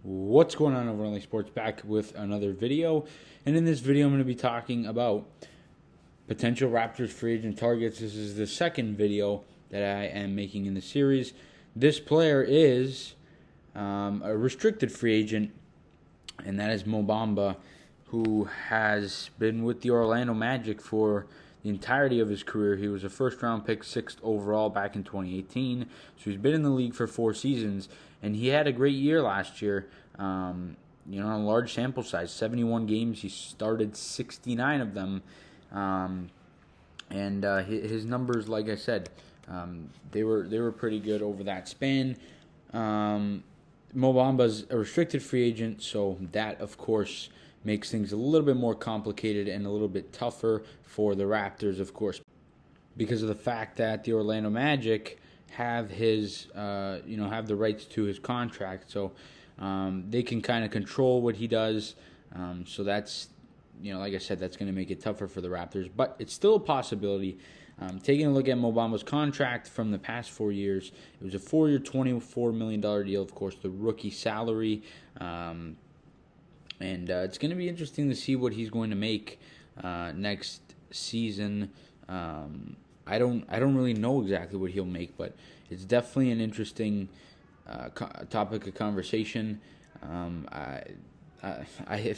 What's going on over on Sports? Back with another video, and in this video I'm going to be talking about potential Raptors free agent targets. This is the second video that I am making in the series. This player is a restricted free agent, and that is Bamba, who has been with the Orlando Magic for the entirety of his career. He was a first-round pick, 6th overall back in 2018. So he's been in the league for 4 seasons, and he had a great year last year. On a large sample size, 71 games. He started 69 of them, and his numbers, like I said, they were pretty good over that span. Bamba's a restricted free agent, so that, of course, makes things a little bit more complicated and a little bit tougher for the Raptors, of course, because of the fact that the Orlando Magic have his, have the rights to his contract, so they can kind of control what he does. So that's, like I said, that's going to make it tougher for the Raptors, but it's still a possibility. Taking a look at Bamba's contract from the past 4 years, it was a 4-year, $24 million deal, of course, the rookie salary. And it's going to be interesting to see what he's going to make next season. I don't really know exactly what he'll make, but it's definitely an interesting topic of conversation. If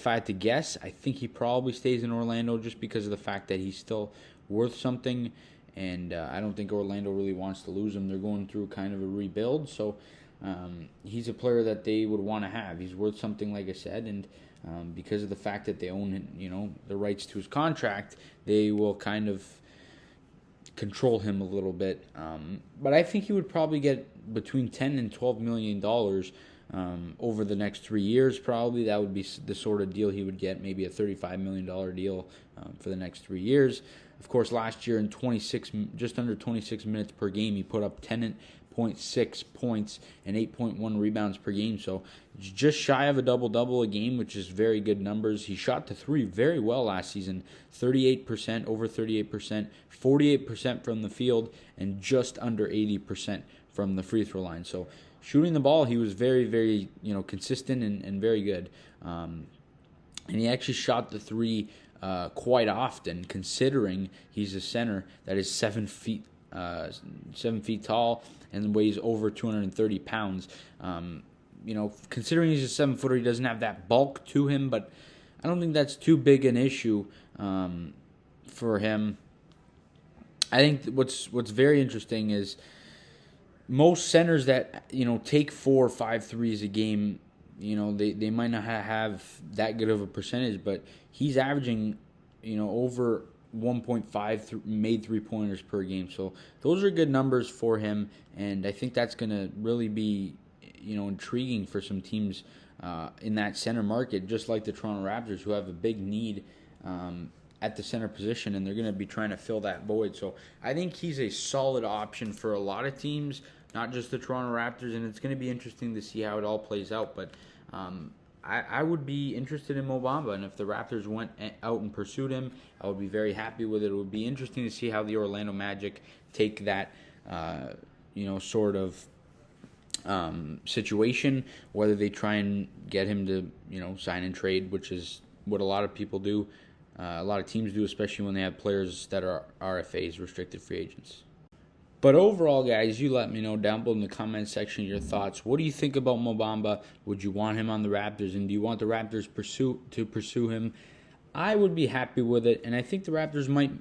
I had to guess, I think he probably stays in Orlando just because of the fact that he's still worth something, and I don't think Orlando really wants to lose him. They're going through kind of a rebuild, so he's a player that they would want to have. He's worth something, like I said, and because of the fact that they own, the rights to his contract, they will kind of control him a little bit. But I think he would probably get between $10 and $12 million over the next 3 years. Probably that would be the sort of deal he would get, maybe a $35 million deal for the next 3 years. Of course, last year in just under 26 minutes per game, he put up 10.6 points and 8.1 rebounds per game. So just shy of a double-double a game, which is very good numbers. He shot the three very well last season, 38%, over 38%, 48% from the field, and just under 80% from the free throw line. So shooting the ball, he was very, very consistent and very good. And he actually shot the three quite often, considering he's a center that is 7 feet tall and weighs over 230 pounds. Considering he's a 7-footer, he doesn't have that bulk to him, but I don't think that's too big an issue for him. I think what's very interesting is most centers that take 4 or 5 threes a game, they might not have that good of a percentage, but he's averaging over 1.5 made 3-pointers per game. So those are good numbers for him, and I think that's going to really be intriguing for some teams in that center market, just like the Toronto Raptors, who have a big need at the center position, and they're going to be trying to fill that void. So I think he's a solid option for a lot of teams, not just the Toronto Raptors, and it's going to be interesting to see how it all plays out. But I would be interested in Bamba, and if the Raptors went out and pursued him, I would be very happy with it. It would be interesting to see how the Orlando Magic take that, sort of situation, whether they try and get him to, sign and trade, which is what a lot of people do. A lot of teams do, especially when they have players that are RFAs, restricted free agents. But overall, guys, you let me know down below in the comment section your thoughts. What do you think about Bamba? Would you want him on the Raptors? And do you want the Raptors to pursue him? I would be happy with it. And I think the Raptors might,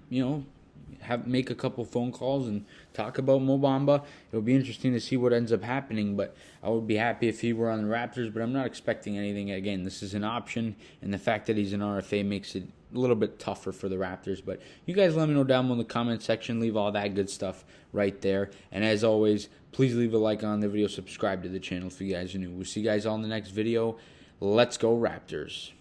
make a couple phone calls and talk about Bamba. It'll be interesting to see what ends up happening. But I would be happy if he were on the Raptors. But I'm not expecting anything. Again, this is an option. And the fact that he's an RFA makes it a little bit tougher for the Raptors. But you guys let me know down below in the comment section. Leave all that good stuff right there. And as always, please leave a like on the video. Subscribe to the channel if you guys are new. We'll see you guys all in the next video. Let's go Raptors.